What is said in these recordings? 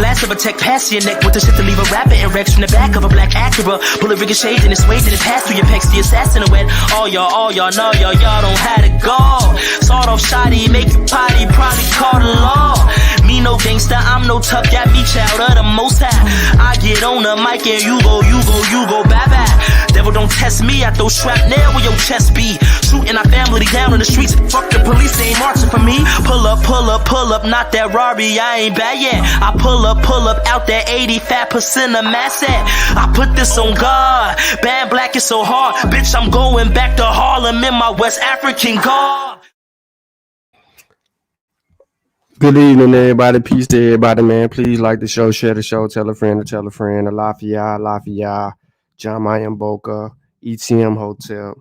blast of a tech past your neck with the shit to leave a rapper and Rex from the back of a black Acura. Bullet ricocheted and it's swayed and it passed through your pecs. The assassin wet. All y'all know y'all don't have to go. Sawed off shoddy, make you potty, probably call the law. Me no gangster, I'm no tough, got me child of the most high. I get on the mic and you go, bye-bye. Devil don't test me, I throw shrapnel where your chest be. Shooting our family down in the streets, fuck the police, they ain't marching for me. Pull up, not that Rari, I ain't bad yet. I pull up, out that 85% of mass at. I put this on God, bad black is so hard. Bitch, I'm going back to Harlem in my West African garb. Good evening, everybody. Peace to everybody, man. Please like the show, share the show, tell a friend to tell a friend. Lafayette, John Mayan Boca, ETM Hotel.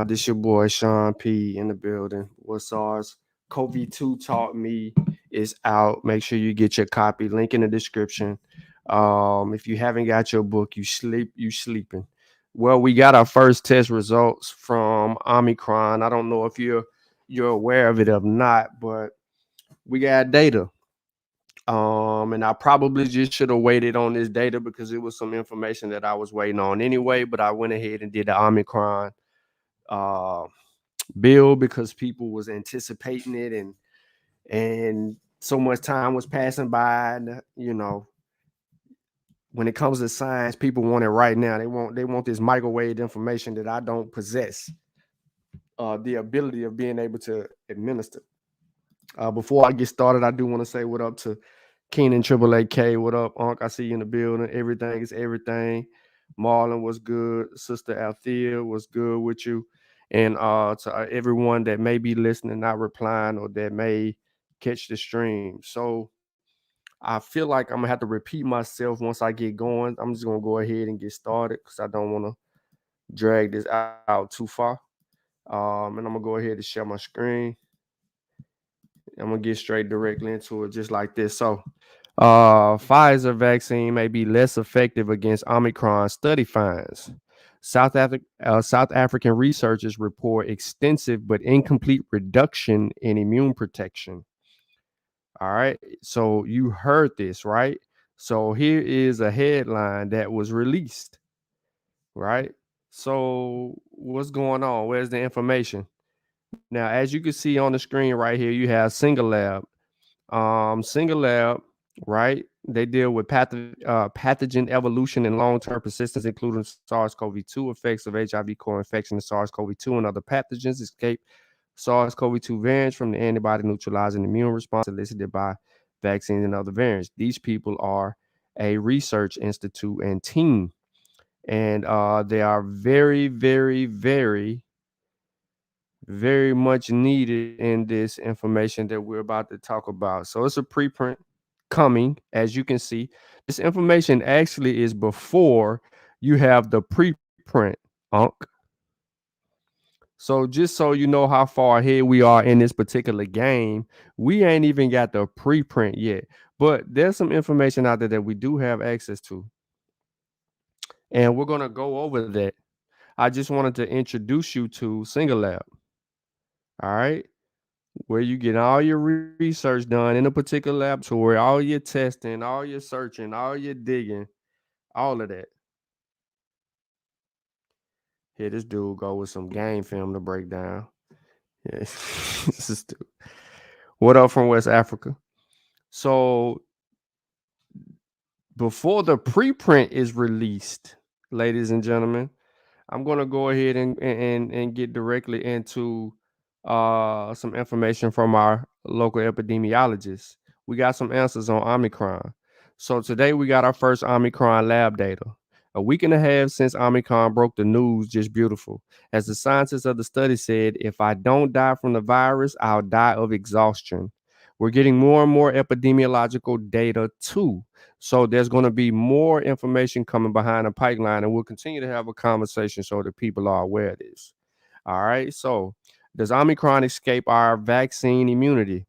This your boy Sean P in the building. What SARS CoV-2 taught me is out. Make sure you get your copy. Link in the description. If you haven't got your book, you sleeping. Well, we got our first test results from Omicron. I don't know if you're aware of it or not, but we got data. And I probably just should have waited on this data because it was some information that I was waiting on anyway, but I went ahead and did the Omicron bill because people was anticipating it and so much time was passing by, and when it comes to science, people want it right now. They want this microwave information that I don't possess the ability of being able to administer. Before I get started, I do want to say what up to Keenan Triple AK. What up, Unc? I see you in the building. Everything is everything. Marlon was good. Sister Althea was good with you. And to everyone that may be listening, not replying, or that may catch the stream. So I feel like I'm going to have to repeat myself once I get going. I'm just going to go ahead and get started because I don't want to drag this out too far. And I'm going to go ahead and share my screen. I'm going to get straight directly into it just like this. So Pfizer vaccine may be less effective against Omicron, study finds. South African researchers report extensive but incomplete reduction in immune protection. All right. So you heard this, right? So here is a headline that was released, right? So what's going on? Where's the information? Now, as you can see on the screen right here, you have Single Lab, right? They deal with pathogen evolution and long-term persistence, including SARS-CoV-2 effects of HIV co-infection and SARS-CoV-2 and other pathogens, escape SARS-CoV-2 variants from the antibody neutralizing immune response elicited by vaccines and other variants. These people are a research institute and team, and they are very, very, very, very much needed in this information that we're about to talk about. So it's a preprint coming, as you can see. This information actually is before you have the preprint, Unc. So just so you know how far ahead we are in this particular game, we ain't even got the preprint yet. But there's some information out there that we do have access to. And we're going to go over that. I just wanted to introduce you to Single Lab. All right. Where you get all your research done in a particular laboratory, all your testing, all your searching, all your digging, all of that. Here, this dude go with some game film to break down. Yeah, this is stupid. What up from West Africa? So before the preprint is released, ladies and gentlemen, I'm going to go ahead and get directly into some information from our local epidemiologists. We got some answers on Omicron. So today we got our first Omicron lab data. A week and a half since Omicron broke the news, just beautiful. As the scientists of the study said, if I don't die from the virus, I'll die of exhaustion. We're getting more and more epidemiological data too. So there's going to be more information coming behind the pipeline, and we'll continue to have a conversation so that people are aware of this. All right. So does Omicron escape our vaccine immunity?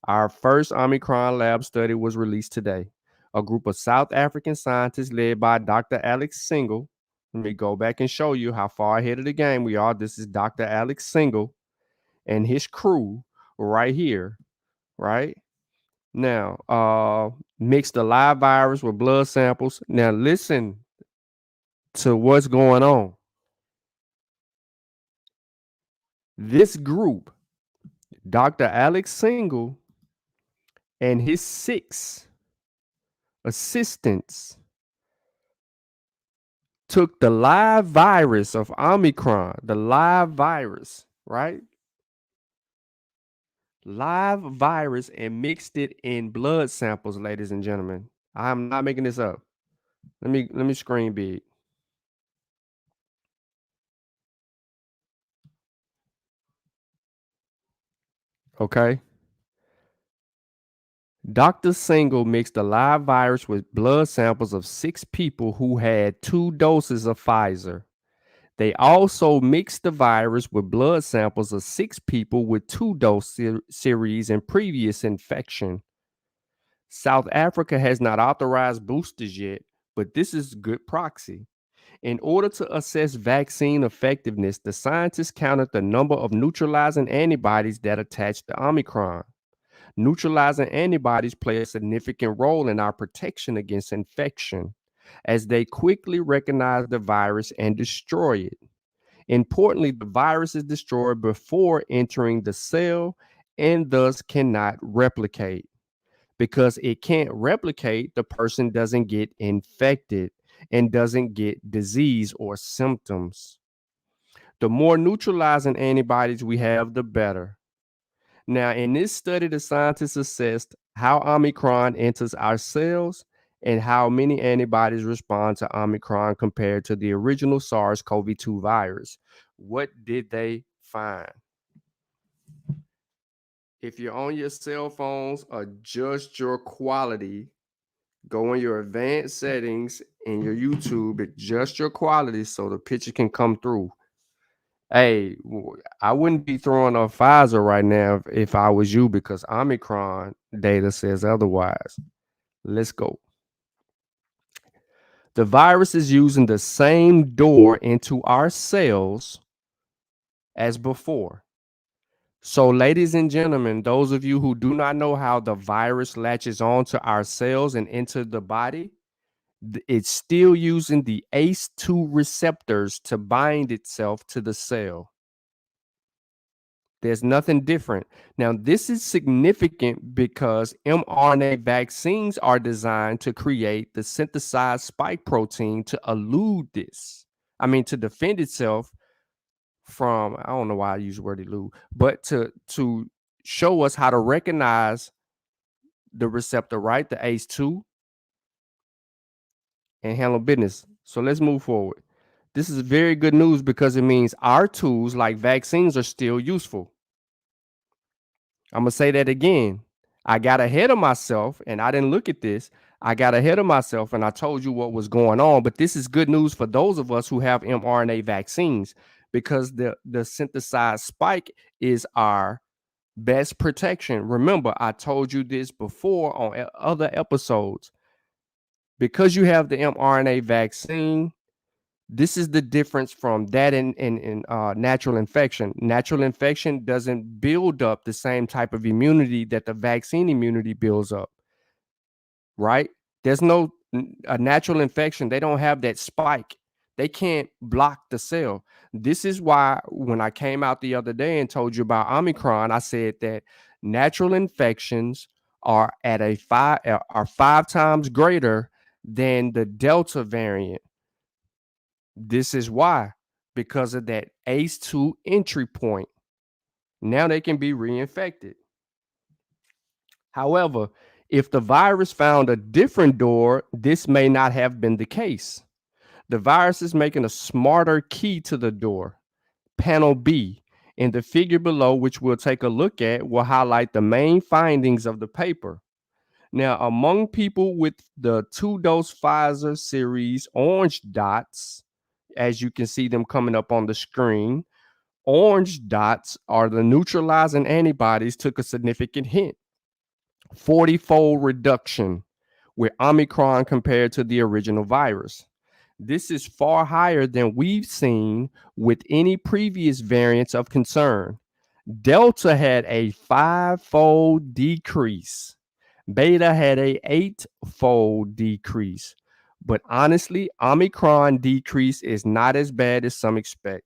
Our first Omicron lab study was released today. A group of South African scientists led by Dr. Alex Single. Let me go back and show you how far ahead of the game we are. This is Dr. Alex Single and his crew right here, right? Now, mix the live virus with blood samples. Now, listen to what's going on. This group, Dr. Alex Single and his 6 assistants, took the live virus of Omicron, the live virus, right? Live virus, and mixed it in blood samples, ladies and gentlemen. I'm not making this up. Let me screen big. Okay. Dr. Single mixed the live virus with blood samples of 6 people who had 2 doses of Pfizer. They also mixed the virus with blood samples of 6 people with 2-dose series and previous infection. South Africa has not authorized boosters yet, but this is good proxy. In order to assess vaccine effectiveness, the scientists counted the number of neutralizing antibodies that attach to Omicron. Neutralizing antibodies play a significant role in our protection against infection, as they quickly recognize the virus and destroy it. Importantly, the virus is destroyed before entering the cell and thus cannot replicate. Because it can't replicate, the person doesn't get infected and doesn't get disease or symptoms. The more neutralizing antibodies we have, the better. Now, in this study, the scientists assessed how Omicron enters our cells and how many antibodies respond to Omicron compared to the original SARS-CoV-2 virus. What did they find? If you're on your cell phones, adjust your quality. Go in your advanced settings in your YouTube, adjust your quality so the picture can come through. Hey, I wouldn't be throwing off Pfizer right now if I was you, because Omicron data says otherwise. Let's go. The virus is using the same door into our cells as before. So, ladies and gentlemen, those of you who do not know how the virus latches onto our cells and into the body, it's still using the ACE2 receptors to bind itself to the cell. There's nothing different. Now, this is significant because mRNA vaccines are designed to create the synthesized spike protein to elude this. To defend itself from, I don't know why I use the word elude, but to show us how to recognize the receptor, right? The ACE2, and handle business. So let's move forward. This is very good news because it means our tools like vaccines are still useful. I'm going to say that again. I got ahead of myself and I didn't look at this. I got ahead of myself and I told you what was going on. But this is good news for those of us who have mRNA vaccines, because the synthesized spike is our best protection. Remember, I told you this before on other episodes. Because you have the mRNA vaccine, this is the difference from that in natural infection. Natural infection doesn't build up the same type of immunity that the vaccine immunity builds up, right? There's no a natural infection. They don't have that spike. They can't block the cell. This is why when I came out the other day and told you about Omicron, I said that natural infections are at are 5 times greater than the Delta variant. This is why, because of that ACE2 entry point. Now they can be reinfected. However, if the virus found a different door, this may not have been the case. The virus is making a smarter key to the door. Panel B in the figure below, which we'll take a look at, will highlight the main findings of the paper. Now, among people with the 2-dose Pfizer series orange dots, as you can see them coming up on the screen, orange dots are the neutralizing antibodies took a significant hit. 40-fold reduction with Omicron compared to the original virus. This is far higher than we've seen with any previous variants of concern. Delta had a 5-fold decrease. Beta had a 8-fold decrease. But honestly, Omicron decrease is not as bad as some expect.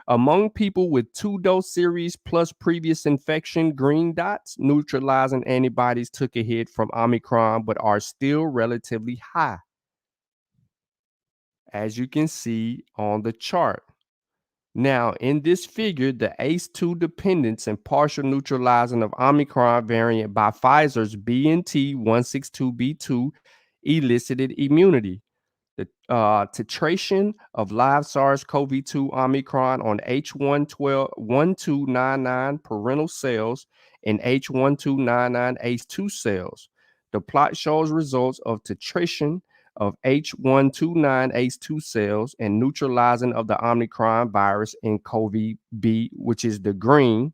Among people with 2-dose series plus previous infection, green dots, neutralizing antibodies took a hit from Omicron but are still relatively high, as you can see on the chart. Now, in this figure, the ACE2 dependence and partial neutralizing of Omicron variant by Pfizer's BNT162b2 elicited immunity. The titration of live SARS-CoV-2 Omicron on H1299 parental cells and H1299 ACE2 cells. The plot shows results of titration of H129 ACE2 cells and neutralizing of the Omicron virus in COVID-B, which is the green,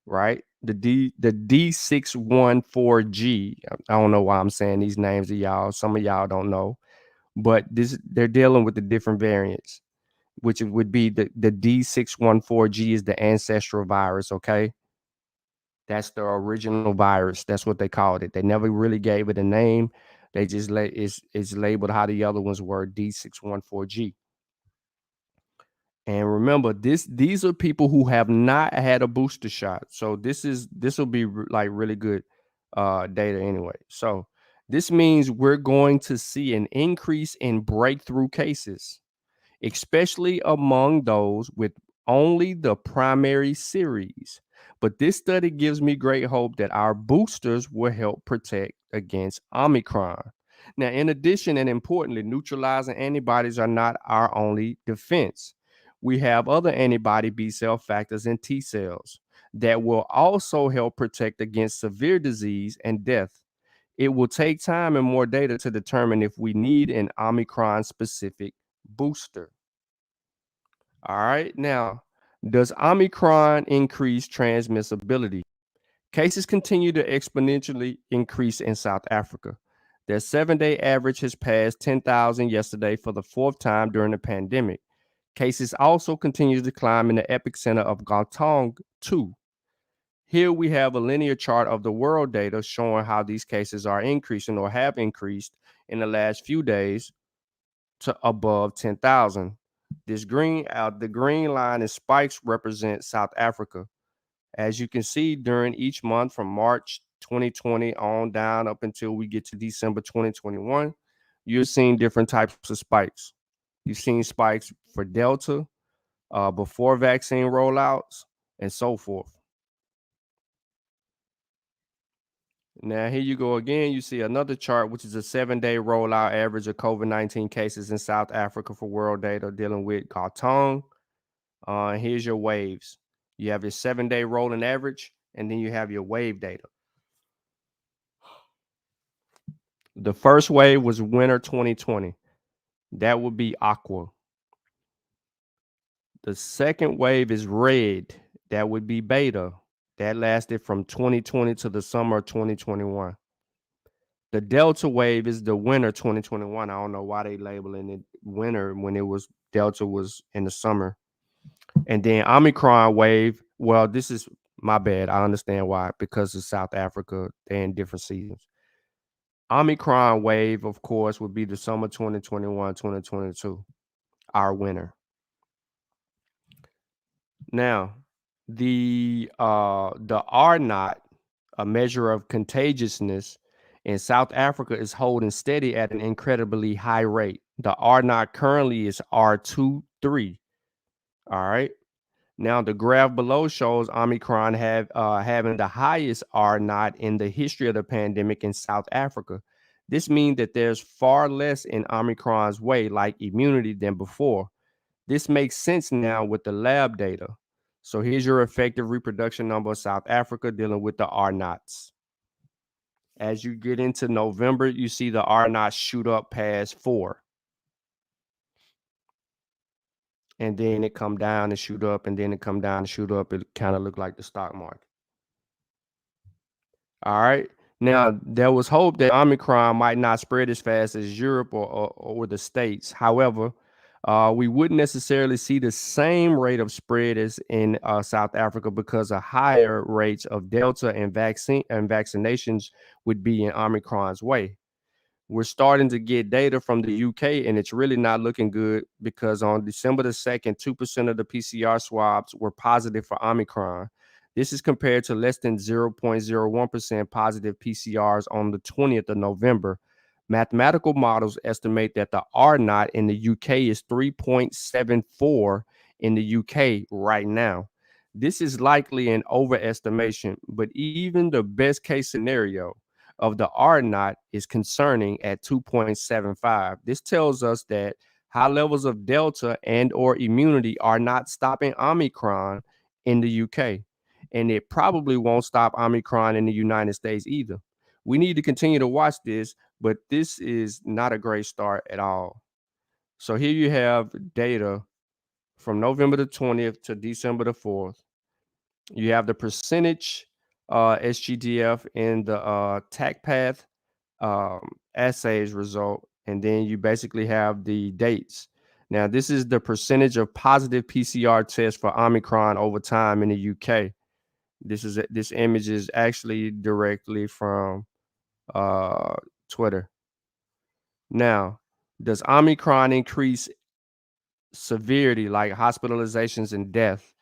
right? The D614G. I don't know why I'm saying these names to y'all. Some of y'all don't know. But they're dealing with the different variants, which would be the D614G is the ancestral virus, okay? That's the original virus. That's what they called it. They never really gave it a name. They just it's labeled how the other ones were, D614G. And remember, these are people who have not had a booster shot. So this will be like really good data anyway. So this means we're going to see an increase in breakthrough cases, especially among those with only the primary series. But this study gives me great hope that our boosters will help protect against Omicron. Now, in addition, and importantly, neutralizing antibodies are not our only defense. We have other antibody B cell factors and T cells that will also help protect against severe disease and death. It will take time and more data to determine if we need an Omicron specific booster. All right. Now, does Omicron increase transmissibility? Cases continue to exponentially increase in South Africa. Their 7-day average has passed 10,000 yesterday for the 4th time during the pandemic. Cases also continue to climb in the epicenter of Gauteng, too. Here we have a linear chart of the world data showing how these cases are increasing or have increased in the last few days to above 10,000. The green line and spikes represent South Africa. As you can see, during each month from March 2020 on down up until we get to December 2021, you're seeing different types of spikes. You've seen spikes for Delta, before vaccine rollouts, and so forth. Now, here you go again. You see another chart, which is a 7-day rollout average of COVID-19 cases in South Africa for world data dealing with Gauteng. Here's your waves. You have your 7-day rolling average, and then you have your wave data. The first wave was winter 2020. That would be aqua. The second wave is red. That would be beta. That lasted from 2020 to the summer of 2021. The Delta wave is the winter 2021. I don't know why they labeling it winter when Delta was in the summer. And then Omicron wave, well, this is my bad. I understand why, because of South Africa, they're in different seasons. Omicron wave, of course, would be the summer 2021, 2022, our winter. Now, the R naught, a measure of contagiousness in South Africa, is holding steady at an incredibly high rate. The R naught currently is R23. All right. Now, the graph below shows Omicron having the highest R naught in the history of the pandemic in South Africa. This means that there's far less in Omicron's way, like immunity, than before. This makes sense now with the lab data. So here's your effective reproduction number of South Africa dealing with the R naughts. As you get into November, you see the R naught shoot up past 4. And then it come down and shoot up, and then it come down and shoot up. It kind of looked like the stock market. All right. Now, there was hope that Omicron might not spread as fast as Europe or the States. However, We wouldn't necessarily see the same rate of spread as in South Africa because of higher rates of Delta and vaccinations would be in Omicron's way. We're starting to get data from the UK, and it's really not looking good because on December the 2nd, 2% of the PCR swabs were positive for Omicron. This is compared to less than 0.01% positive PCRs on the 20th of November. Mathematical models estimate that the R naught in the UK is 3.74 in the UK right now. This is likely an overestimation, but even the best case scenario of the R naught is concerning at 2.75. This tells us that high levels of Delta and or immunity are not stopping Omicron in the UK. And it probably won't stop Omicron in the United States either. We need to continue to watch this, but this is not a great start at all. So here you have data from November the 20th to December the 4th. You have the percentage SGDF in the TACPath assays result, and then you basically have the dates. Now, this is the percentage of positive PCR tests for Omicron over time in the UK. This image is actually directly from Twitter. Now, does Omicron increase severity like hospitalizations and death?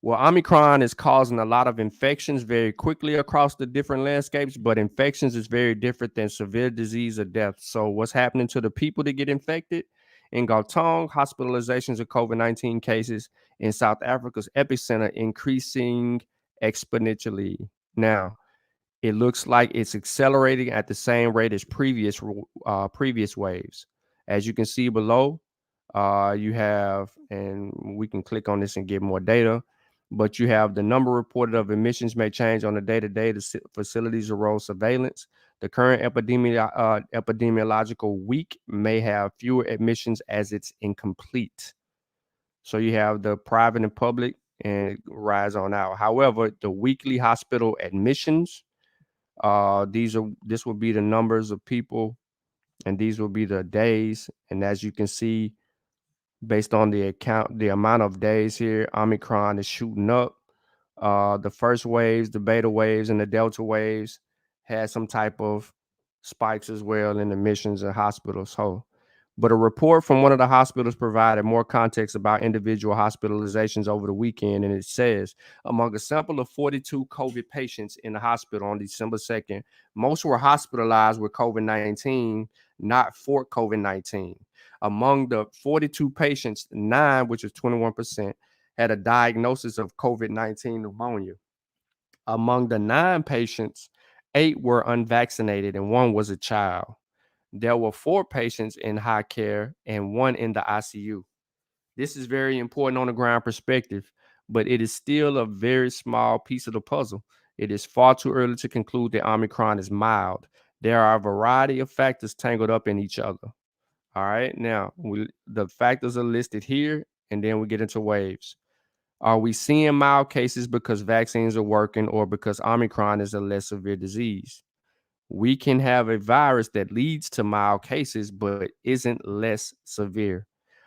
Well, Omicron is causing a lot of infections very quickly across the different landscapes, but infections is very different than severe disease or death. So what's happening to the people that get infected? In Gauteng, hospitalizations of COVID-19 cases in South Africa's epicenter increasing exponentially. Now, it looks like it's accelerating at the same rate as previous waves. As you can see below, you have, and we can click on this and get more data, but you have the number reported of emissions may change on a day-to-day. The facilities are role surveillance. The current epidemiological week may have fewer admissions as it's incomplete. So you have the private and public and rise on out. However, the weekly hospital admissions, this will be the numbers of people, and these will be the days. And as you can see, based on the amount of days here, Omicron is shooting up. The first waves, the beta waves, and the delta waves had some type of spikes as well in admissions in hospitals. So, but a report from one of the hospitals provided more context about individual hospitalizations over the weekend, and it says among a sample of 42 COVID patients in the hospital on December 2nd, most were hospitalized with COVID-19, not for COVID-19. Among the 42 patients, 9, which is 21%, had a diagnosis of COVID-19 pneumonia. Among the 9 patients, 8 were unvaccinated and 1 was a child. There were 4 patients in high care and 1 in the ICU. This is very important on the ground perspective, but it is still a very small piece of the puzzle. It is far too early to conclude that Omicron is mild. There are a variety of factors tangled up in each other. All right, now the factors are listed here, and then we get into waves. Are we seeing mild cases because vaccines are working or because Omicron is a less severe disease? We can have a virus that leads to mild cases but isn't less severe.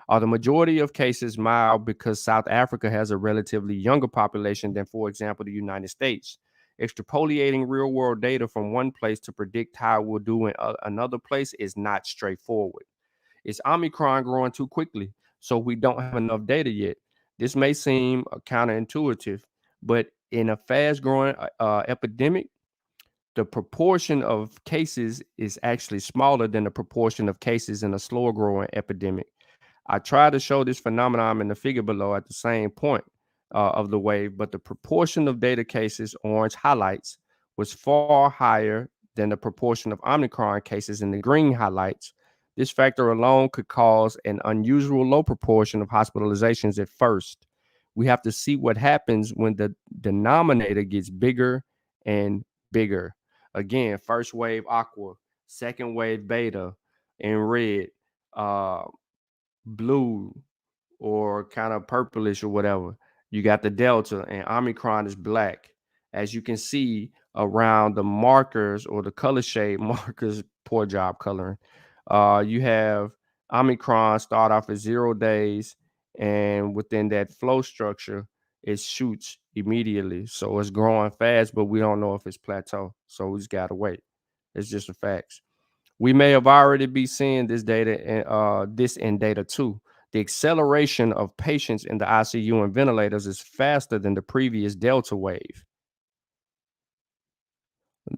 Are the majority of cases mild because South Africa has a relatively younger population than, for example, the United States? Extrapolating real world data from one place to predict how it will do in another place is not straightforward. Is Omicron growing too quickly so we don't have enough data yet? This may seem counterintuitive, but in a fast growing epidemic, the proportion of cases is actually smaller than the proportion of cases in a slower growing epidemic. I try to show this phenomenon in the figure below at the same point of the wave, but the proportion of data cases, orange highlights, was far higher than the proportion of Omicron cases in the green highlights. This factor alone could cause an unusual low proportion of hospitalizations at first. We have to see what happens when the denominator gets bigger and bigger. Again, first wave aqua, second wave beta in red, blue or kind of purplish or whatever. You got the delta, and Omicron is black. As you can see around the markers or the color shade markers, poor job coloring. You have Omicron start off at 0 days, and within that flow structure, it shoots immediately. So it's growing fast, but we don't know if it's plateau. So we just gotta wait. It's just a facts. We may have already be seeing this data and this in data too. The acceleration of patients in the ICU and ventilators is faster than the previous Delta wave.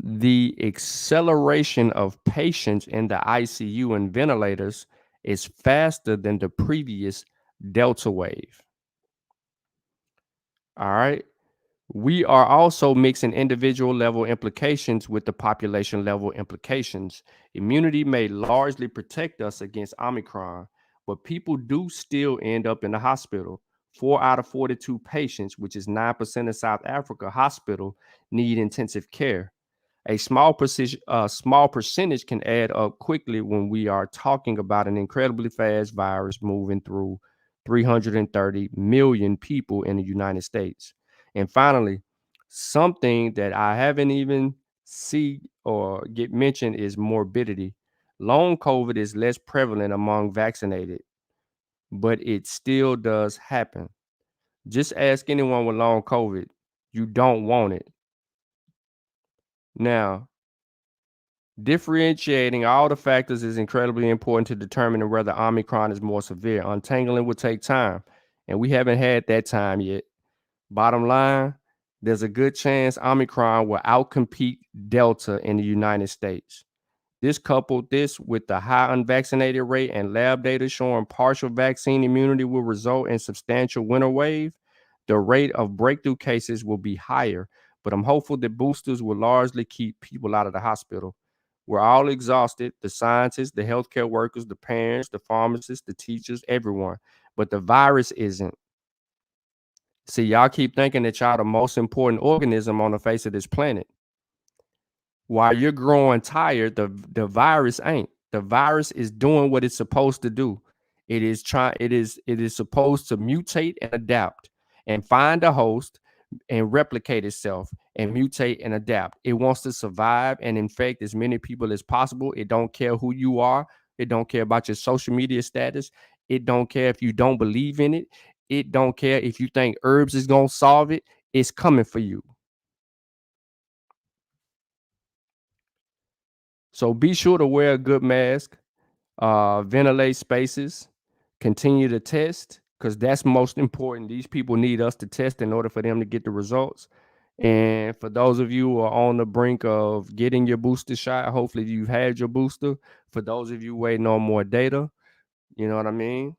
The acceleration of patients in the ICU and ventilators is faster than the previous Delta wave. All right. We are also mixing individual level implications with the population level implications. Immunity may largely protect us against Omicron, but people do still end up in the hospital. 4 out of 42 patients, which is 9% of South Africa hospital, need intensive care. A small percentage can add up quickly when we are talking about an incredibly fast virus moving through 330 million people in the United States. And finally, something that I haven't even see or get mentioned is morbidity. Long COVID is less prevalent among vaccinated, but it still does happen. Just ask anyone with long COVID. You don't want it. Now, differentiating all the factors is incredibly important to determining whether Omicron is more severe. Untangling will take time, and we haven't had that time yet. Bottom line, there's a good chance Omicron will outcompete Delta in the United States. This coupled this with the high unvaccinated rate and lab data showing partial vaccine immunity will result in substantial winter wave. The rate of breakthrough cases will be higher, but I'm hopeful that boosters will largely keep people out of the hospital. We're all exhausted, the scientists, the healthcare workers, the parents, the pharmacists, the teachers, everyone. But the virus isn't. See, y'all keep thinking that y'all the most important organism on the face of this planet. While you're growing tired, the virus ain't. The virus is doing what it's supposed to do. It is supposed to mutate and adapt and find a host and replicate itself and mutate and adapt. It wants to survive and infect as many people as possible. It don't care who you are. It don't care about your social media status. It don't care if you don't believe in it. It don't care if you think herbs is gonna solve it. It's coming for you. So be sure to wear a good mask, ventilate spaces, continue to test because that's most important. These people need us to test in order for them to get the results. And for those of you who are on the brink of getting your booster shot, hopefully you've had your booster. For those of you waiting on more data, you know what I mean?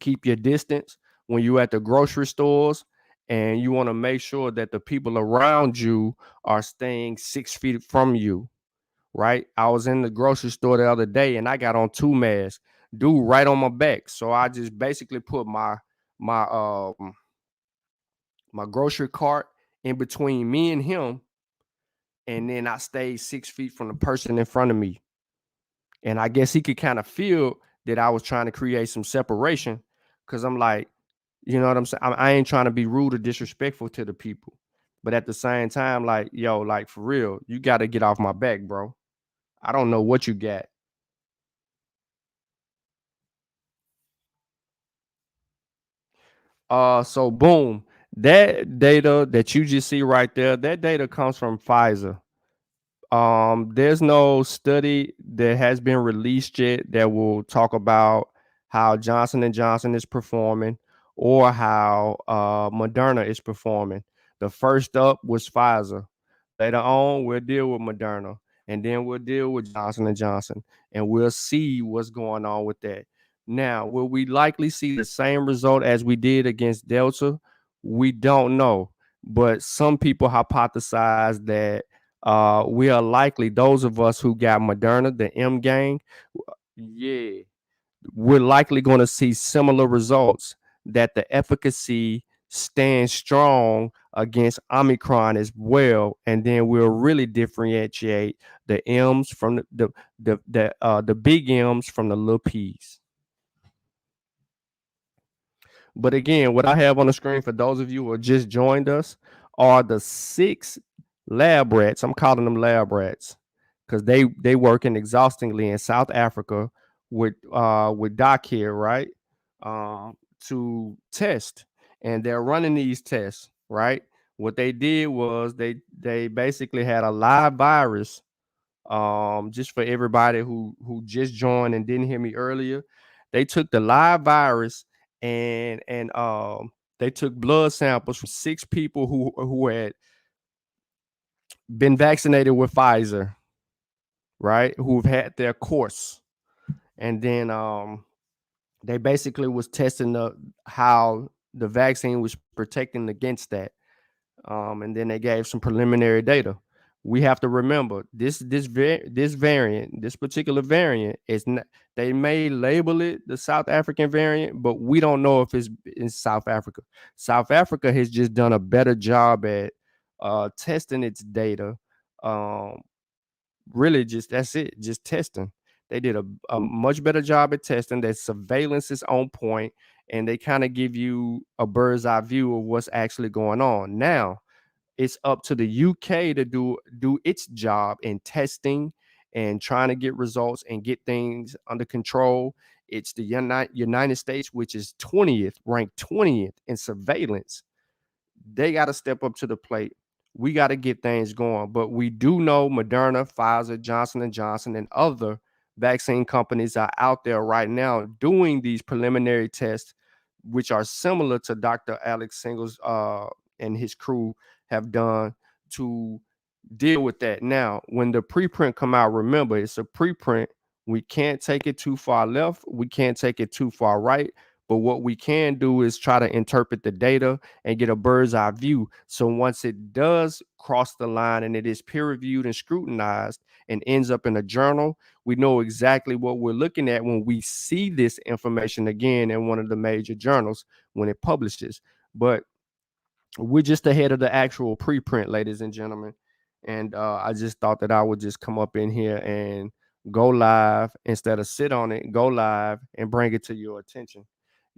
Keep your distance when you're at the grocery stores, and you want to make sure that the people around you are staying 6 feet from you. Right? I was in the grocery store the other day and I got on 2 masks, dude, right on my back. So I just basically put my my grocery cart in between me and him, and then I stayed 6 feet from the person in front of me. And I guess he could kind of feel that I was trying to create some separation because I'm like, you know what I'm saying? I ain't trying to be rude or disrespectful to the people. But at the same time, like, yo, like for real, you got to get off my back, bro. I don't know what you got. So boom, that data that you just see right there, that data comes from Pfizer. There's no study that has been released yet that will talk about how Johnson and Johnson is performing or how Moderna is performing. The first up was Pfizer. Later on, we'll deal with Moderna, and then we'll deal with Johnson and Johnson, and we'll see what's going on with that. Now, will we likely see the same result as we did against Delta? We don't know, but some people hypothesize that we are likely, those of us who got Moderna, the M gang, yeah, we're likely going to see similar results, that the efficacy stands strong against Omicron as well, and then we'll really differentiate the M's from the big M's from the little P's. But again, what I have on the screen for those of you who just joined us are the 6 lab rats. I'm calling them lab rats because they working exhaustingly in South Africa with Doc here, right? To test, and they're running these tests, right? What they did was they basically had a live virus. Just for everybody who just joined and didn't hear me earlier, they took the live virus and they took blood samples from 6 people who had been vaccinated with Pfizer, right? Who've had their course, and then they basically was testing how the vaccine was protecting against that. And then they gave some preliminary data. We have to remember this variant, this particular variant is not. They may label it the South African variant, but we don't know if it's in South Africa. South Africa has just done a better job at testing its data. Um, Really, just that's it, just testing. They did a much better job at testing. Their surveillance is on point, and they kind of give you a bird's eye view of what's actually going on. Now it's up to the UK to do its job in testing and trying to get results and get things under control. It's the United States, which is 20th, ranked 20th in surveillance. They got to step up to the plate. We got to get things going. But we do know Moderna, Pfizer, Johnson & Johnson, and other vaccine companies are out there right now doing these preliminary tests, which are similar to Dr. Alex Singles and his crew have done to deal with that. Now, when the preprint come out, remember, it's a preprint. We can't take it too far left. We can't take it too far right. But what we can do is try to interpret the data and get a bird's eye view. So once it does cross the line and it is peer reviewed and scrutinized and ends up in a journal, we know exactly what we're looking at when we see this information again in one of the major journals when it publishes. But we're just ahead of the actual preprint, ladies and gentlemen. And I just thought that I would just come up in here and go live instead of sit on it, go live and bring it to your attention.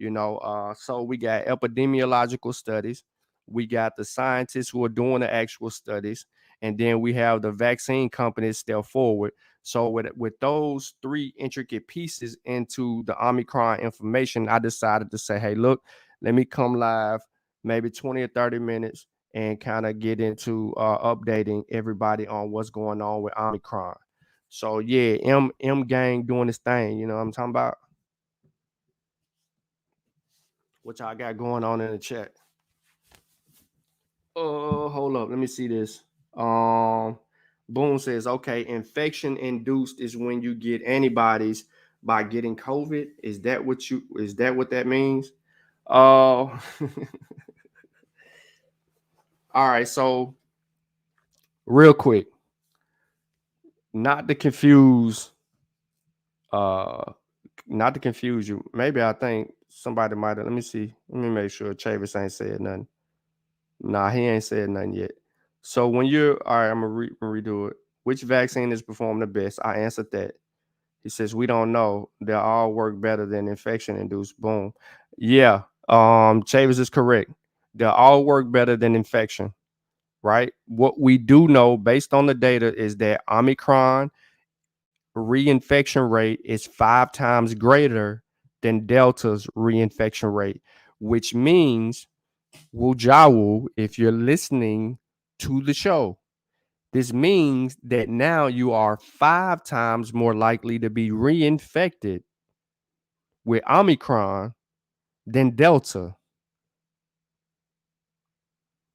So we got epidemiological studies, we got the scientists who are doing the actual studies, and then we have the vaccine companies step forward. So with those 3 intricate pieces into the Omicron information, I decided to say, hey, look, let me come live maybe 20 or 30 minutes and kind of get into updating everybody on what's going on with Omicron. So yeah, M gang doing this thing, you know what I'm talking about? What y'all got going on in the chat? Hold up, let me see this. Boom says, okay, infection induced is when you get antibodies by getting COVID. Is that what that means? All right, so real quick, not to confuse you. Maybe I think somebody might have. Let me see. Let me make sure Chavis ain't said nothing. Nah, he ain't said nothing yet. So when you're all right, I'm gonna redo it. Which vaccine is performing the best? I answered that. He says we don't know. They all work better than infection induced. Boom. Yeah. Chavis is correct. They all work better than infection, right? What we do know based on the data is that Omicron reinfection rate is 5 times greater than Delta's reinfection rate, which means, Wujawu, if you're listening to the show, this means that now you are 5 times more likely to be reinfected with Omicron than Delta.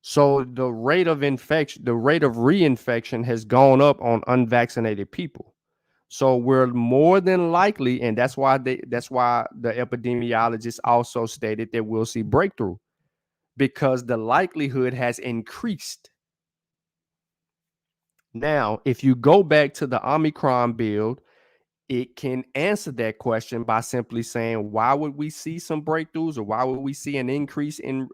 So the rate of reinfection has gone up on unvaccinated people. So we're more than likely, and that's why the epidemiologists also stated that we'll see breakthrough, because the likelihood has increased. Now, if you go back to the Omicron build, it can answer that question by simply saying, why would we see some breakthroughs, or why would we see an increase in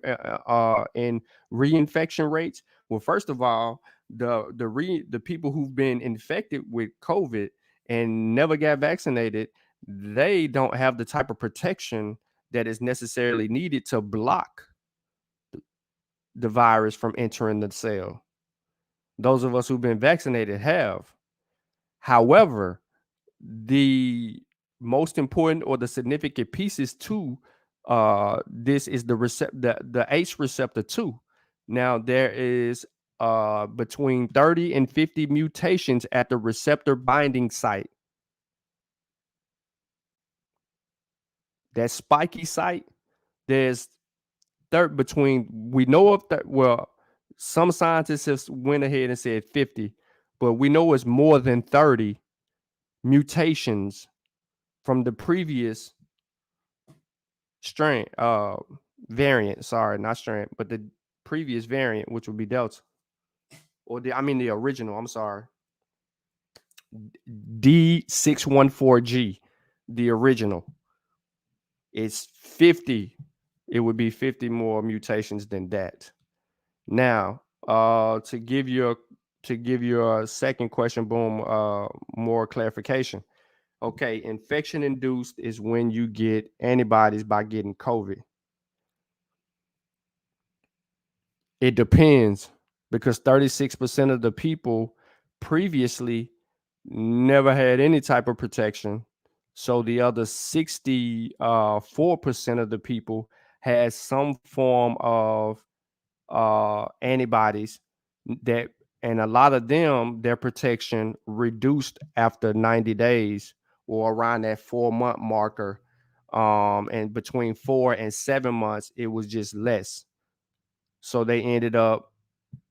reinfection rates? Well, first of all, the people who've been infected with COVID and never got vaccinated, they don't have the type of protection that is necessarily needed to block the virus from entering the cell. Those of us who've been vaccinated have. However, the most important or the significant pieces to this is the ACE receptor 2. Now there is between 30 and 50 mutations at the receptor binding site. That spiky site, there's we know of that. Well, some scientists have went ahead and said 50, but we know it's more than 30 mutations from the previous variant. Sorry, not strain, but the previous variant, which would be Delta, or the original. I'm sorry, D614G, the original. It's 50. It would be 50 more mutations than that. Now, to give you a second question, boom, more clarification. Okay, infection induced is when you get antibodies by getting COVID. It depends, because 36% of the people previously never had any type of protection. So the other 64% of the people had some form of antibodies and a lot of them, their protection reduced after 90 days or around that 4-month marker. And between 4 and 7 months, it was just less. So they ended up,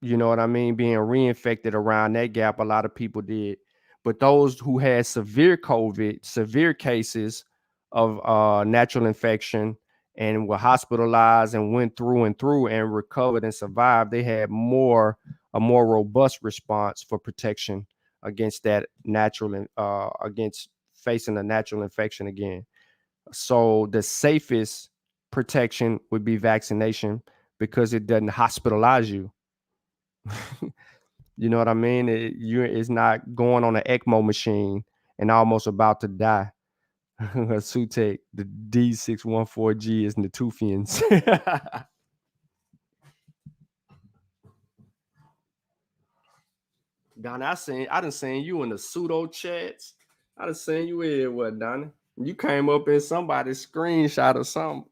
being reinfected around that gap. A lot of people did. But those who had severe COVID, severe cases of natural infection and were hospitalized and went through and recovered and survived, they had a more robust response for protection against that against facing a natural infection again. So the safest protection would be vaccination, because it doesn't hospitalize you. You know what I mean? It's not going on an ECMO machine and almost about to die. Sutek, the D614G is Natufians. Donnie, I done seen you in the pseudo chats. I done seen you in what, Donnie? You came up in somebody's screenshot or something.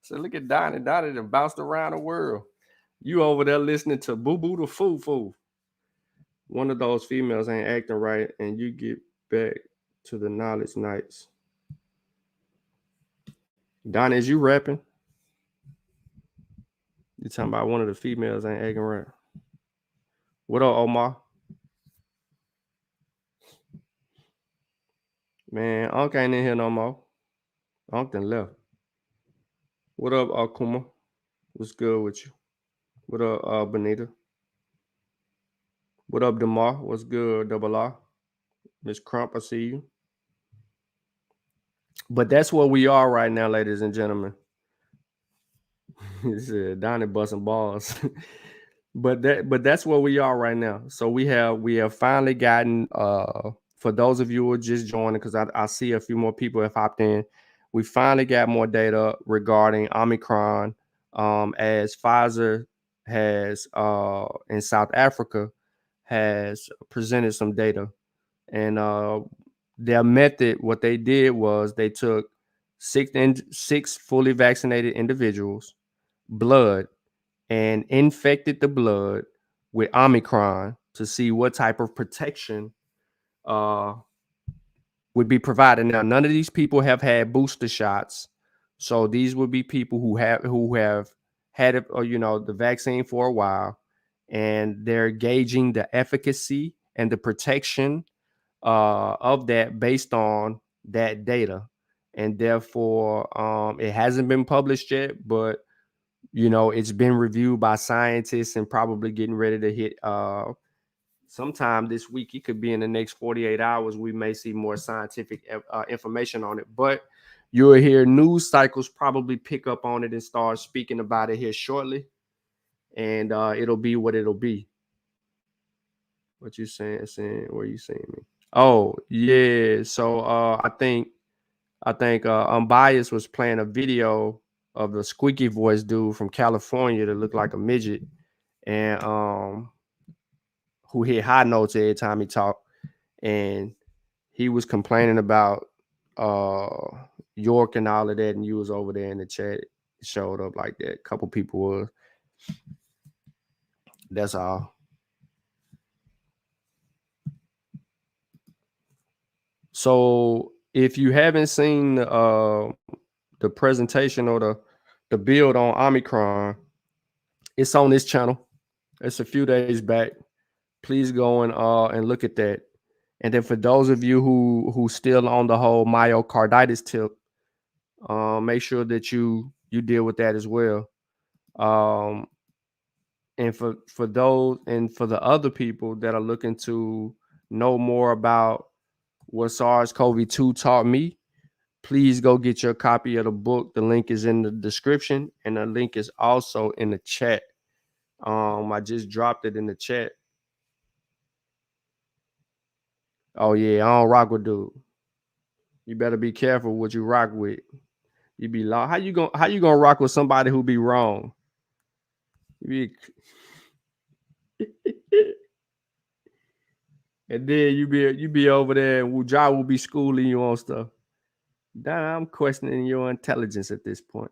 So look at Donnie. Donnie done bounced around the world. You over there listening to Boo Boo the Foo Foo. One of those females ain't acting right, and you get back to the knowledge nights. Donnie, is you rapping? You talking about one of the females ain't acting right? What up, Omar? Man, Unc ain't in here no more. Unc done left. What up, Akuma? What's good with you? What up, Benita? What up, Demar? What's good, Double R? Miss Crump, I see you. But that's where we are right now, ladies and gentlemen. He said Donnie busting balls. But that's where we are right now. So we have finally gotten for those of you who are just joining, because I see a few more people have hopped in. We finally got more data regarding Omicron, as Pfizer has in South Africa has presented some data. And their method, what they did was they took six fully vaccinated individuals' blood and infected the blood with Omicron to see what type of protection would be provided. Now, none of these people have had booster shots, so these would be people who have had it, or the vaccine for a while, and they're gauging the efficacy and the protection of that based on that data. And therefore, it hasn't been published yet, but it's been reviewed by scientists and probably getting ready to hit sometime this week. It could be in the next 48 hours. We may see more scientific information on it, but you'll hear news cycles probably pick up on it and start speaking about it here shortly. And it'll be what it'll be. What you saying? Where you seeing me? Oh, yeah. So I think Unbiased was playing a video of the squeaky voice dude from California that looked like a midget, and who hit high notes every time he talked. And he was complaining about York and all of that, and you was over there in the chat. It showed up like that. A couple people was. That's all. So if you haven't seen the presentation or the build on Omicron, it's on this channel. It's a few days back. Please go and look at that. And then for those of you who still on the whole myocarditis tip, make sure that you deal with that as well. And for those and for the other people that are looking to know more about what SARS-CoV-2 taught me, please go get your copy of the book. The link is in the description, and the link is also in the chat. I just dropped it in the chat. Oh yeah, I don't rock with dude. You better be careful what you rock with. You be lost. How you gonna rock with somebody who be wrong? You be, and then you be over there, and Wujah will be schooling you on stuff. I'm questioning your intelligence at this point.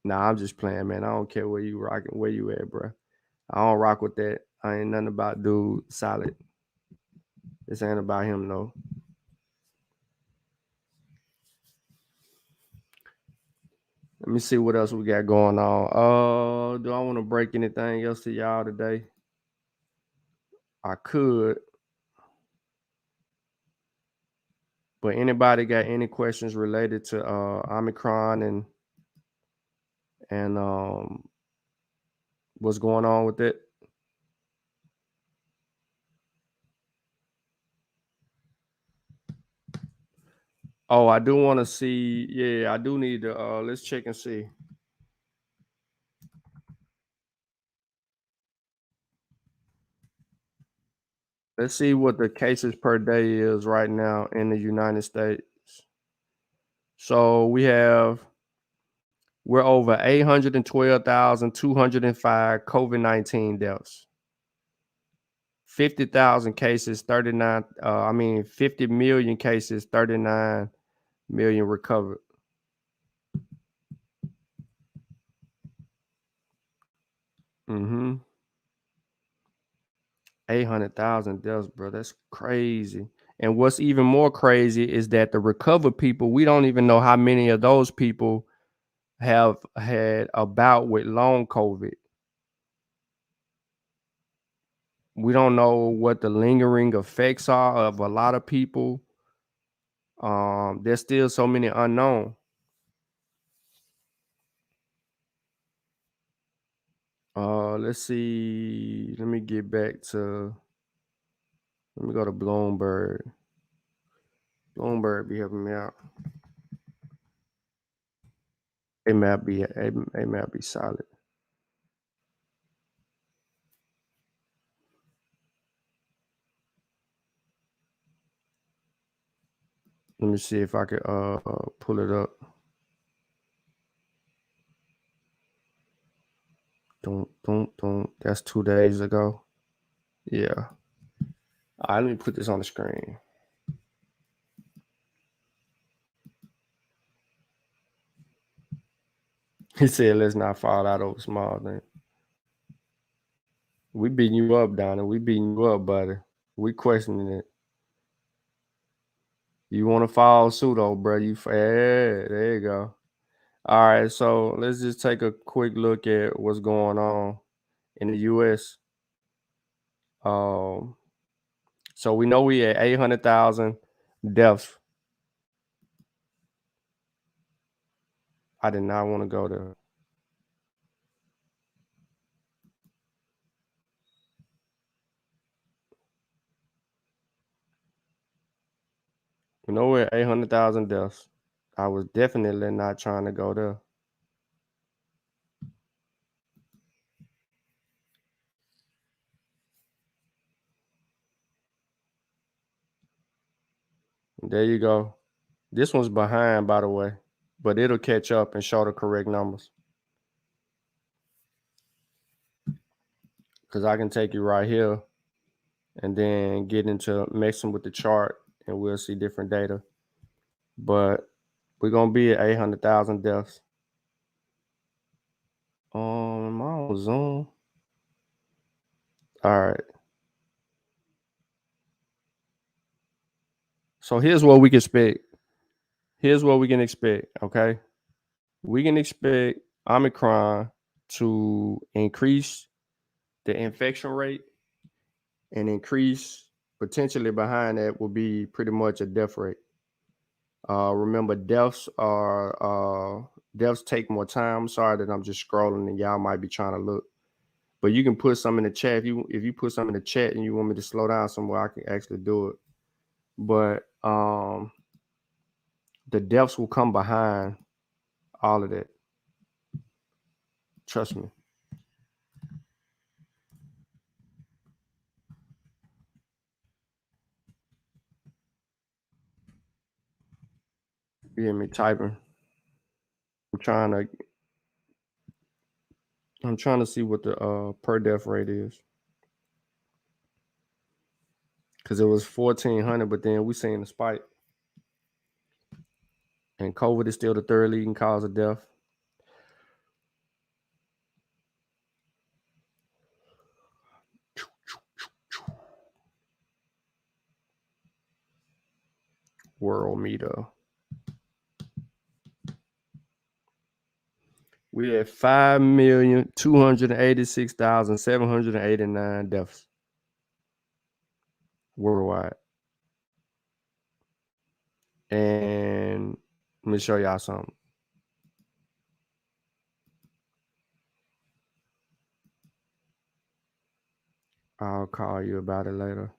Nah, I'm just playing, man. I don't care where you rocking, where you at, bro. I don't rock with that. I ain't nothing about dude solid. This ain't about him, though. Let me see what else we got going on. Do I want to break anything else to y'all today? I could. But anybody got any questions related to Omicron and what's going on with it? Oh, I do want to see. Yeah, I do need to. Let's check and see. Let's see what the cases per day is right now in the United States. So we're over 812,205 COVID-19 deaths. 50,000 cases, 50 million cases, 39 million recovered. Mm-hmm. 800,000 deaths, bro. That's crazy. And what's even more crazy is that the recovered people, we don't even know how many of those people have had a bout with long COVID. We don't know what the lingering effects are of a lot of people. There's still so many unknown. Let's see. Let me get back to. Let me go to Bloomberg. Bloomberg be helping me out. It might be solid. Let me see if I could pull it up. Don't. That's 2 days ago. Yeah. All right, let me put this on the screen. He said, "Let's not fall out over small things." We beating you up, Donna. We beating you up, buddy. We questioning it. You want to follow suit, old bro? Yeah, there you go. All right, so let's just take a quick look at what's going on in the U.S. So we know we at 800,000 deaths. I did not want to go there. We know we're at 800,000 deaths. I was definitely not trying to go there. There you go. This one's behind, by the way, but it'll catch up and show the correct numbers. Because I can take you right here and then get into mixing with the chart, and we'll see different data. but we're gonna be at 800,000 deaths. Am I on Zoom? All right. So here's what we can expect. Here's what we can expect. Okay, we can expect Omicron to increase the infection rate and increase potentially behind that will be pretty much a death rate. Remember, deaths take more time. I'm sorry that I'm just scrolling and y'all might be trying to look, but you can put some in the chat. If you put some in the chat and you want me to slow down somewhere, I can actually do it. But the deaths will come behind all of that. Trust me. You hear me typing? I'm trying to see what the per death rate is. Because it was 1,400, but then we seen a spike. And COVID is still the third leading cause of death. World meter. We had 5,286,789 deaths worldwide. And let me show y'all something. I'll call you about it later.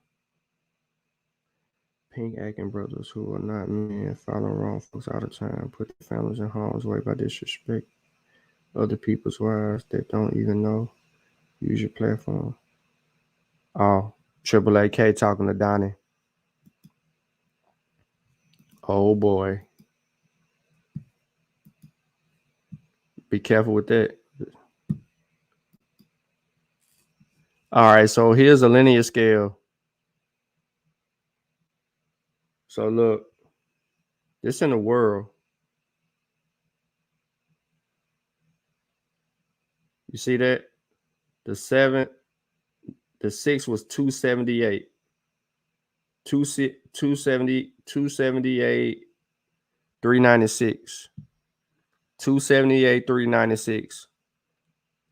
Pink acting brothers who are not men follow wrong folks all the time, put their families in harm's way by disrespect other people's wives that don't even know. Use your platform. Oh, Triple AK talking to Donnie. Oh boy. Be careful with that. All right, so here's a linear scale. So look, this in the world. You see that? The 6 was 278. 270, 278, 396. 278, 396.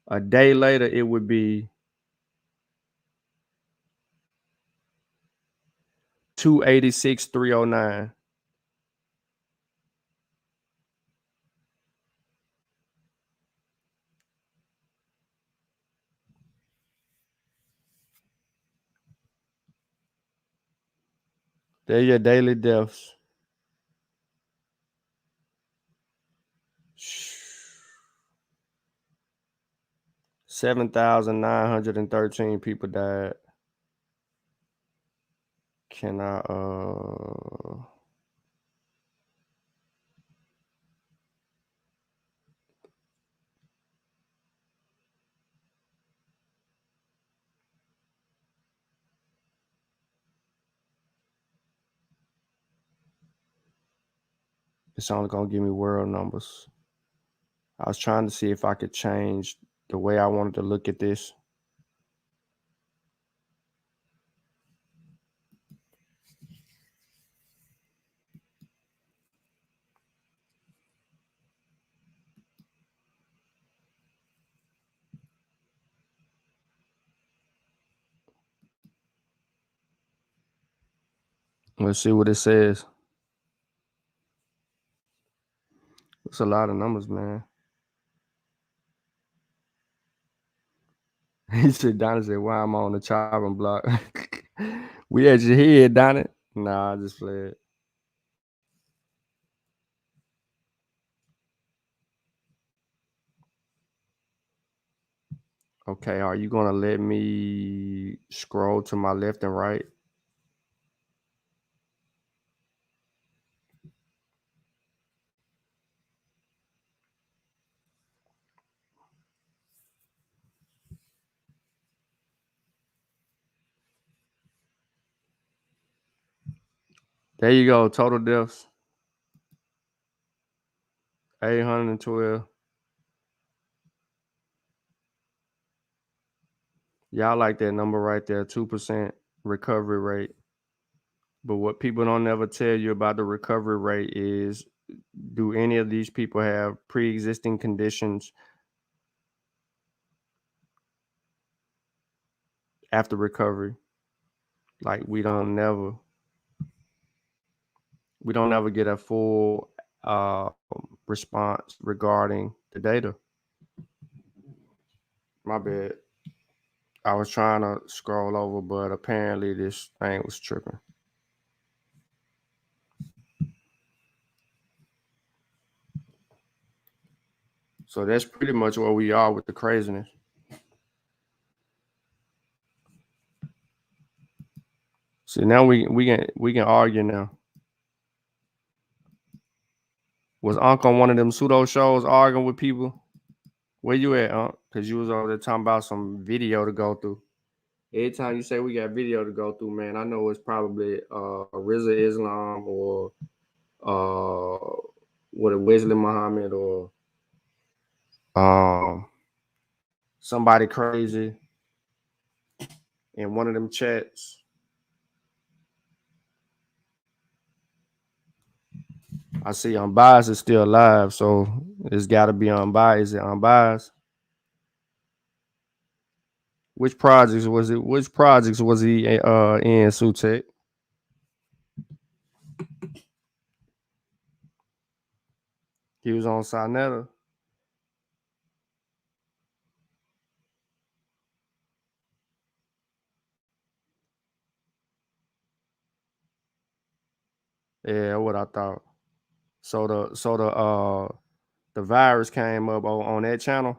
A day later, it would be 286, 309. They're your daily deaths. 7,913 people died. Can I it's only gonna give me world numbers. I was trying to see if I could change the way I wanted to look at this. Let's see what it says. It's a lot of numbers, man. He said, Donnie said, why am I on the chopping block? We at your head, Donnie. Nah, I just fled. Okay, are you gonna let me scroll to my left and right? There you go, total deaths. 812. Y'all like that number right there, 2% recovery rate. But what people don't ever tell you about the recovery rate is, do any of these people have pre-existing conditions after recovery? Like we don't never get a full response regarding the data. My bad. I was trying to scroll over, but apparently this thing was tripping. So that's pretty much where we are with the craziness. See, now we can argue now. Was Unc on one of them pseudo shows arguing with people? Where you at, Unc? Because you was over there talking about some video to go through. Every time you say we got video to go through, man, I know it's probably Rizza Islam or what a Wesley Muhammad or somebody crazy in one of them chats. I see Unbiased is still alive, so it's got to be Unbiased. Is it Unbiased? Which projects was it? Which projects was he in, Sutek? He was on Sinetta. Yeah, what I thought. So the virus came up on that channel.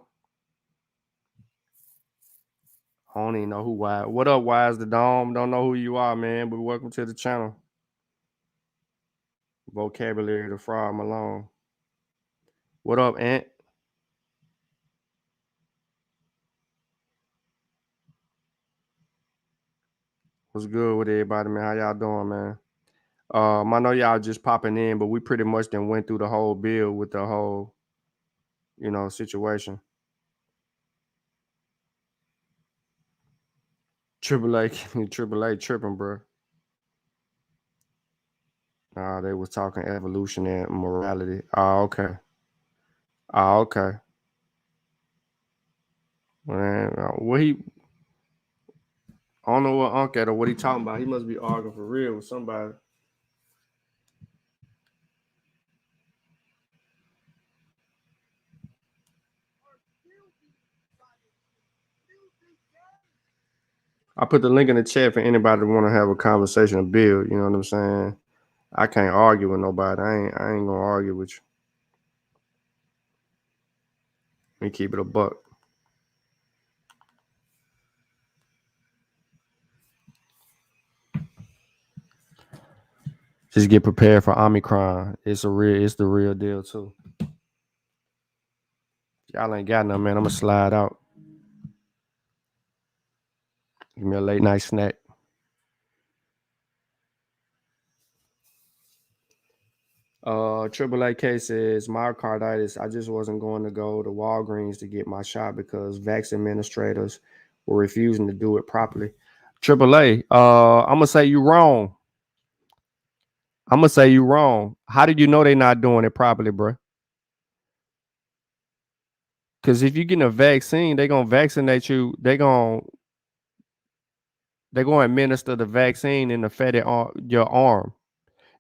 I don't even know who Wise. What up, Wise the Dome? Don't know who you are, man, but welcome to the channel. Vocabulary to Fraud Malone. What up, Ant? What's good with everybody, man? How y'all doing, man? I know y'all just popping in, but we pretty much then went through the whole bill with the whole, situation. Triple A tripping, bro. They was talking evolution and morality. Okay. Okay. Man, I don't know what Unc at or what he talking about. He must be arguing for real with somebody. I put the link in the chat for anybody that want to have a conversation or build. You know what I'm saying? I can't argue with nobody. I ain't gonna argue with you. Let me keep it a buck. Just get prepared for Omicron. It's the real deal too. Y'all ain't got nothing, man. I'm gonna slide out. Give me a late night snack. Triple AK says myocarditis. I just wasn't going to go to Walgreens to get my shot because vaccine administrators were refusing to do it properly. Triple A, I'm gonna say you wrong. How did you know they're not doing it properly, bro? Because if you're getting a vaccine, they're gonna vaccinate you. They're gonna administer the vaccine in the fatty your arm.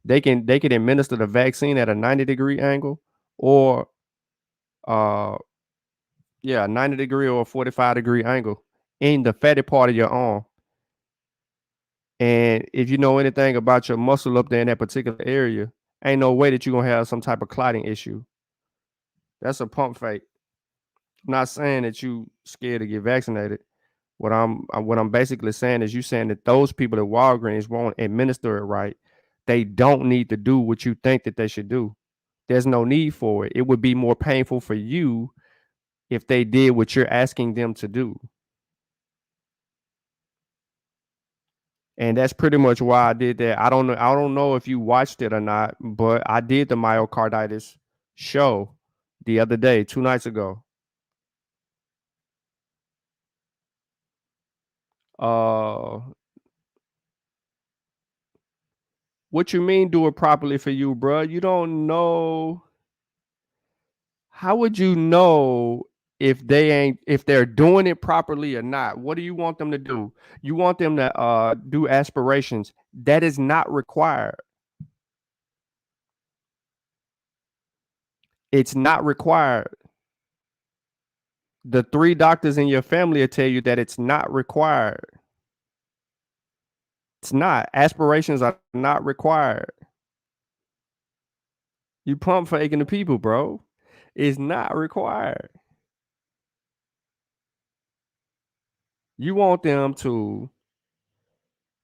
They can administer the vaccine at a 90-degree angle or 90-degree or 45-degree angle in the fatty part of your arm. And if you know anything about your muscle up there in that particular area, ain't no way that you're gonna have some type of clotting issue. That's a pump fake. I'm not saying that you scared to get vaccinated. What I'm basically saying is you saying that those people at Walgreens won't administer it right. They don't need to do what you think that they should do. There's no need for it. It would be more painful for you if they did what you're asking them to do. And that's pretty much why I did that. I don't know if you watched it or not, but I did the myocarditis show the other day, 2 nights ago. What you mean do it properly for you, bro? You don't know. How would you know if they're doing it properly or not? What do you want them to do? You want them to do aspirations. That is not required. It's not required. The 3 doctors in your family will tell you that it's not required. It's not. Aspirations are not required. You pump faking the people, bro. It's not required. You want them to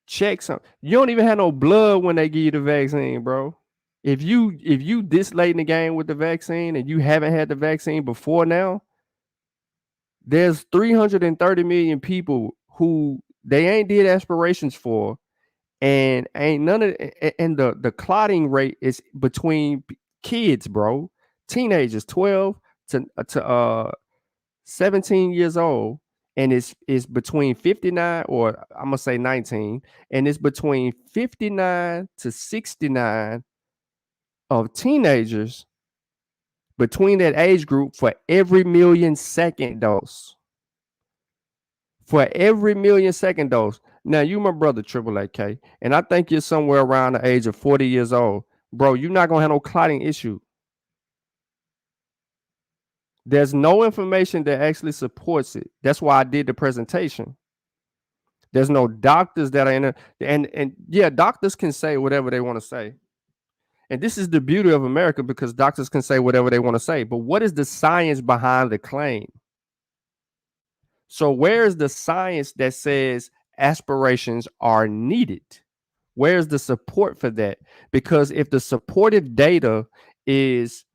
check some. You don't even have no blood when they give you the vaccine, bro. If you this late in the game with the vaccine and you haven't had the vaccine before now, there's 330 million people who they ain't did aspirations for, and ain't none of and the clotting rate is between kids, bro, teenagers, 12 to 17 years old, and it's between 59, or I'm gonna say 19, and it's between 59 to 69 of teenagers between that age group for every million second dose. For every million second dose. Now, you my brother, Triple AK, and I think you're somewhere around the age of 40 years old. Bro, you're not going to have no clotting issue. There's no information that actually supports it. That's why I did the presentation. There's no doctors that are in it. And yeah, doctors can say whatever they want to say. And this is the beauty of America, because doctors can say whatever they want to say. But what is the science behind the claim? So where's the science that says aspirations are needed? Where's the support for that? Because if the supportive data is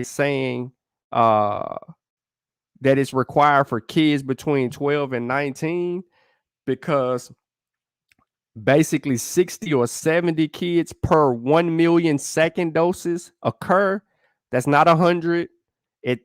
saying that it's required for kids between 12 and 19, because basically 60 or 70 kids per 1 million second doses occur. That's not 100.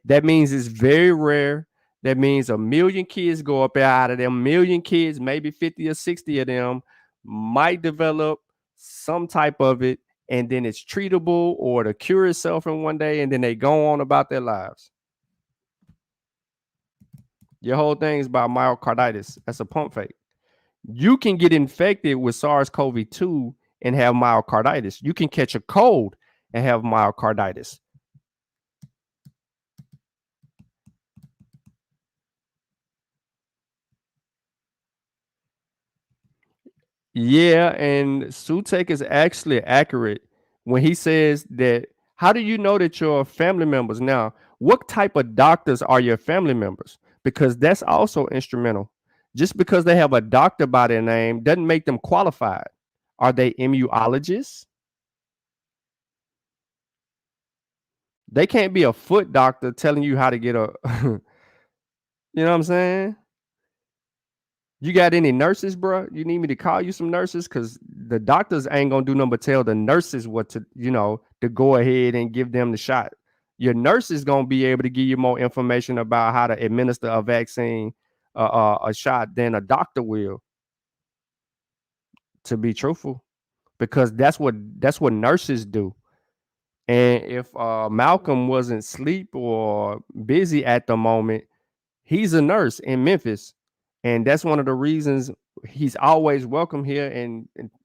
That means it's very rare. That means 1 million kids go up out of them. 1 million kids, maybe 50 or 60 of them might develop some type of it, and then it's treatable or to cure itself in one day, and then they go on about their lives. Your whole thing is about myocarditis. That's a pump fake. You can get infected with SARS-CoV-2 and have myocarditis. You can catch a cold and have myocarditis. Yeah, and Sutek is actually accurate when he says that. How do you know that your family members? Now, what type of doctors are your family members? Because that's also instrumental. Just because they have a doctor by their name doesn't make them qualified. Are they immunologists? They can't be a foot doctor telling you how to get a, you know what I'm saying? You got any nurses, bro? You need me to call you some nurses? Because the doctors ain't gonna do nothing but tell the nurses what to, to go ahead and give them the shot. Your nurse is gonna be able to give you more information about how to administer a vaccine, a shot, than a doctor will. To be truthful, because that's what nurses do. And if Malcolm wasn't asleep or busy at the moment, he's a nurse in Memphis, and that's one of the reasons he's always welcome here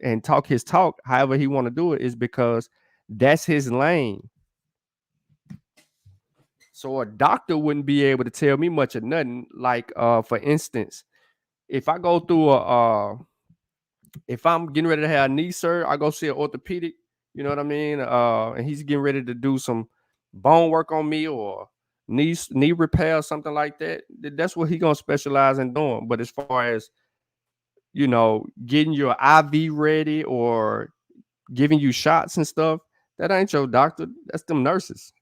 and talk his talk however he want to do it, is because that's his lane. So a doctor wouldn't be able to tell me much of nothing. Like for instance, if I go through if I'm getting ready to have a knee surgery, I go see an orthopedic, you know what I mean? And he's getting ready to do some bone work on me, or knee repair or something like that. That's what he's gonna specialize in doing. But as far as, getting your IV ready or giving you shots and stuff, that ain't your doctor. That's them nurses.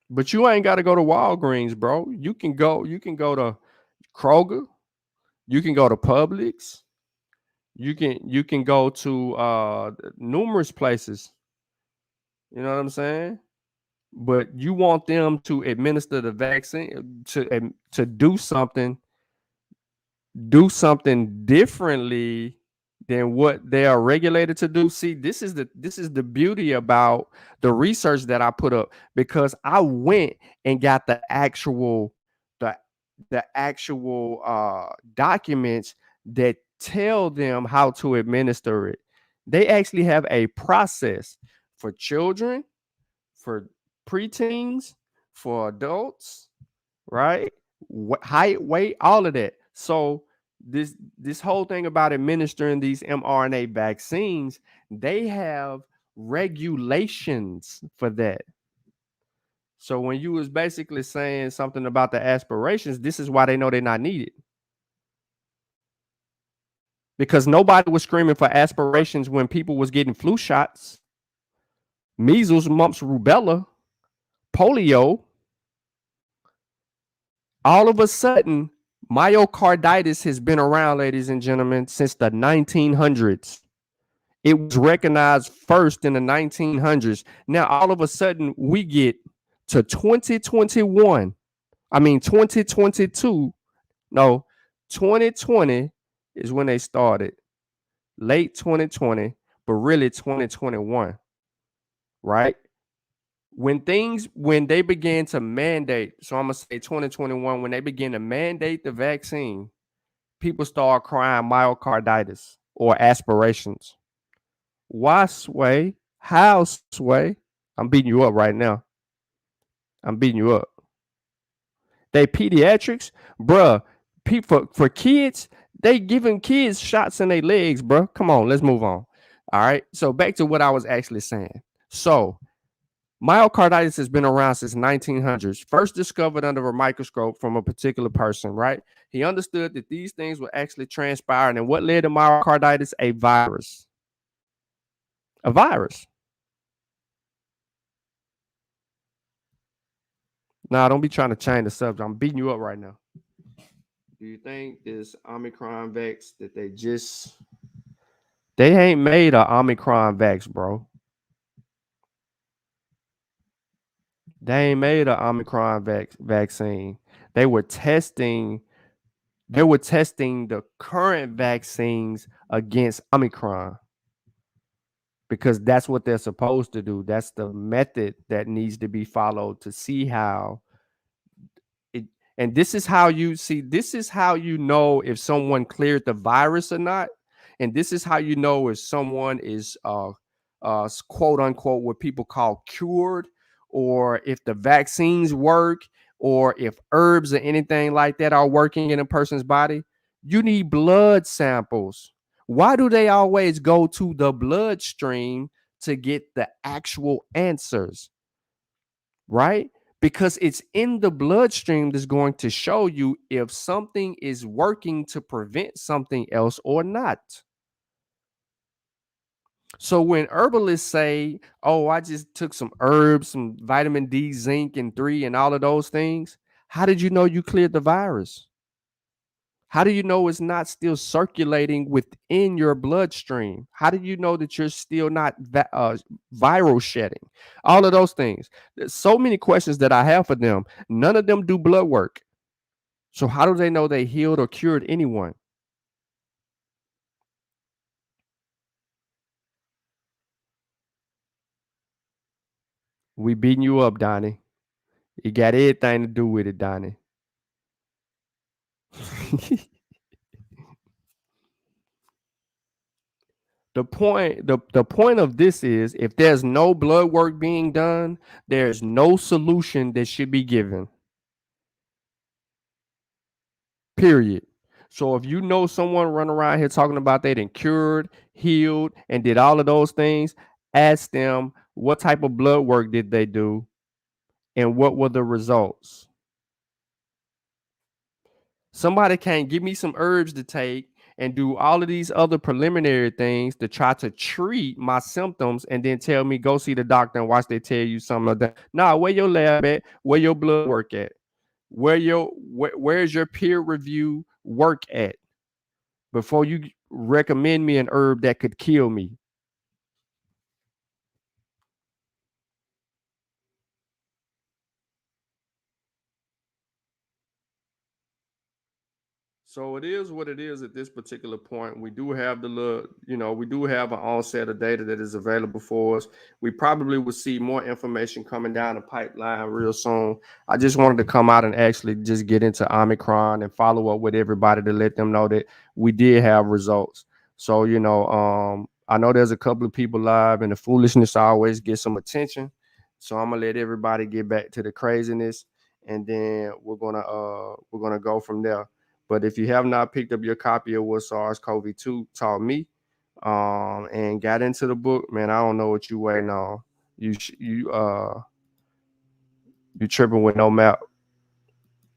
But you ain't got to go to Walgreens, bro. You can go to Kroger. You can go to Publix. You can go to numerous places You know what I'm saying? But you want them to administer the vaccine to do something differently than what they are regulated to do. See, this is the beauty about the research that I put up, because I went and got the the actual documents that tell them how to administer it. They actually have a process for children, for preteens, for adults, right? Height, weight, all of that. So this whole thing about administering these mRNA vaccines, they have regulations for that. So when you was basically saying something about the aspirations, this is why they know they're not needed. Because nobody was screaming for aspirations when people was getting flu shots, measles, mumps, rubella, polio. All of a sudden, myocarditis has been around, ladies and gentlemen, since the 1900s. It was recognized first in the 1900s. Now, all of a sudden, we get to 2021. I mean, 2022. No, 2020 is when they started. Late 2020, but really 2021, right? When they began to mandate, so I'm gonna say 2021, when they began to mandate the vaccine, people start crying myocarditis or aspirations. Why, Sway? How, Sway? I'm beating you up right now. I'm beating you up. They pediatrics, bruh. For kids, they giving kids shots in their legs, bruh. Come on, let's move on. All right. So back to what I was actually saying. So myocarditis has been around since 1900s, first discovered under a microscope from a particular person, right? He understood that these things were actually transpiring. And what led to myocarditis? A virus. A virus. Nah, don't be trying to change the subject. I'm beating you up right now. Do you think this Omicron vax that they ain't made a Omicron vax, bro? They ain't made a Omicron vaccine. They were testing the current vaccines against Omicron, because that's what they're supposed to do. That's the method that needs to be followed to see how it. And this is how you see. This is how you know if someone cleared the virus or not. And this is how you know if someone is quote unquote what people call cured, or if the vaccines work, or if herbs or anything like that are working in a person's body. You need blood samples. Why do they always go to the bloodstream to get the actual answers? Right? Because it's in the bloodstream that's going to show you if something is working to prevent something else or not. So when herbalists say, oh, I just took some herbs, some vitamin D, zinc, and 3, and all of those things, how did you know you cleared the virus? How do you know it's not still circulating within your bloodstream? How do you know that you're still not viral shedding? All of those things. There's so many questions that I have for them. None of them do blood work. So how do they know they healed or cured anyone? We beating you up, Donnie. It got everything to do with it, Donnie. The point of this is, if there's no blood work being done, there's no solution that should be given. Period. So if you know someone running around here talking about they done cured, healed, and did all of those things, ask them what type of blood work did they do and what were the results. Somebody can't give me some herbs to take and do all of these other preliminary things to try to treat my symptoms and then tell me go see the doctor and watch they tell you something like that. Nah, where your lab at? Where your blood work at? Where's your peer review work at before you recommend me an herb that could kill me? So it is what it is at this particular point. We do have the little, we do have an onset of data that is available for us. We probably will see more information coming down the pipeline real soon. I just wanted to come out and actually just get into Omicron and follow up with everybody to let them know that we did have results. So, I know there's a couple of people live and the foolishness always gets some attention. So I'm gonna let everybody get back to the craziness, and then we're gonna go from there. But if you have not picked up your copy of What SARS-CoV-2 Taught Me, and got into the book, man, I don't know what you waiting on. You tripping with no map.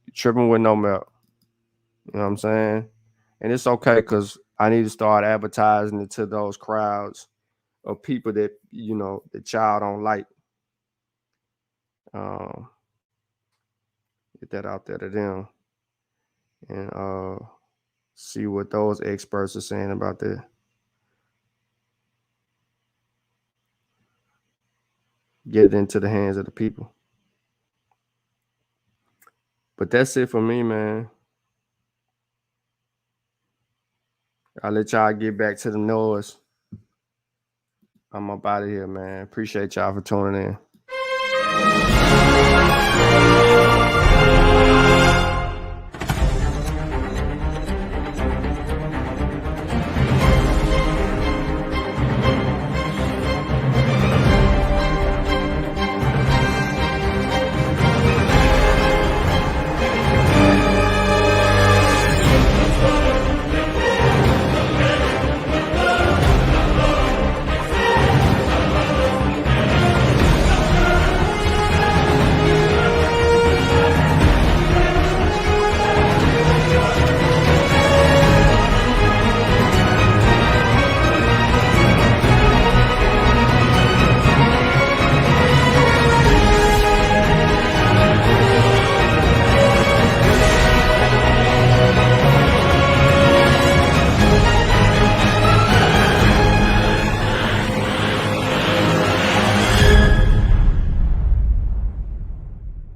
You tripping with no map. You know what I'm saying? And it's okay, because I need to start advertising it to those crowds of people that the child don't like. Get that out there to them, and see what those experts are saying about that. Get it into the hands of the people. But that's it for me, man. I'll let y'all get back to the noise. I'm up out of here, man. Appreciate y'all for tuning in.